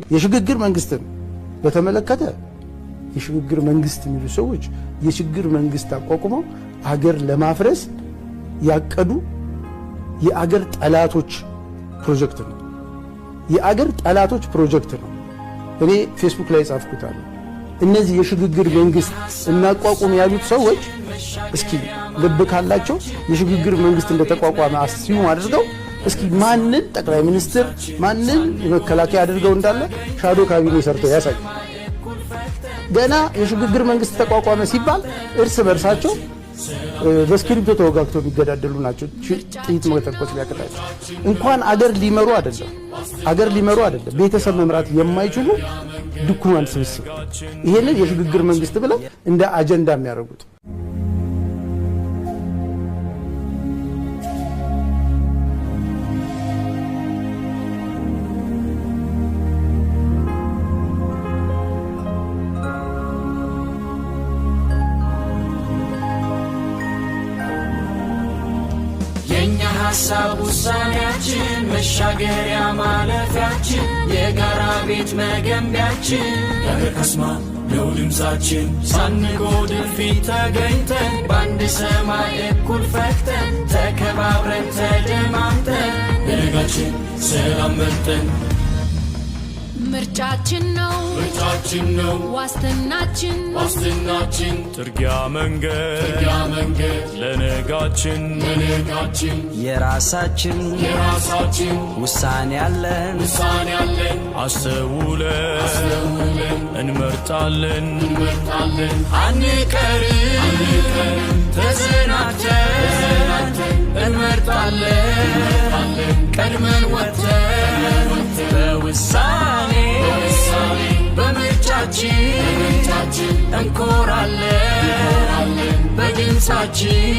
የሽግግር መንግስትን በተመለከተ የሽግግር መንግስት የሚሉ ሰዎች የሽግግር መንግስት አቋቁመው ሀገር ለማፍረስ ያቀዱ የአገር ጠላቶች ፕሮጀክት ነው። የአገር ጠላቶች ፕሮጀክት ነው። እኔ ፌስቡክ ላይ ጻፍኩታል። እነዚህ የሽግግር መንግስት እናቋቁም ያሉት ሰዎች እስኪ ልብ ካላቸው የሽግግር መንግስት እንደተቋቋመ አስዩም አድርገው እስኪ ማንን ጠቅላይ ሚኒስትር ማንን መከላከያ አድርገው እንዳለ ሻዶ ካቢኔ ሰርተው ያሳዩ። ገና የሽግግር መንግስት ተቋቋመ ሲባል እርስ በርሳቸው በስክሪፕቶ ተወጋግተው የሚገዳደሉ ናቸው። ጥይት መተኮስ ሊያቀጣቸው እንኳን አገር ሊመሩ አይደለም ቤተሰብ መምራት የማይችሉ ድኩማን ስብስብ ይሄንን የሽግግር መንግስት ብለው እንደ አጀንዳ የሚያደርጉት ሐሳብ ውሳኔያችን መሻገሪያ ማለፊያችን የጋራ ቤት መገንቢያችን ያረከስማ ነው ድምፃችን ሳንጎድል ፊት ተገኝተን በአንድ ሰማይ እኩል ፈክተን ተከባብረን ተደማምጠን በነጋችን ሰላም መርጠን ምርጫችን ነው ዋስትናችን ጥርጊያ መንገድ ለነጋችን የራሳችን ውሳኔ ያለን አስተውለን እንመርጣለን አንቀርም ተዘናግተን እንመርጣለን ቀድመን ወጥተን በውሳኔ በምርጫችን እንኮራለን በድምፃችን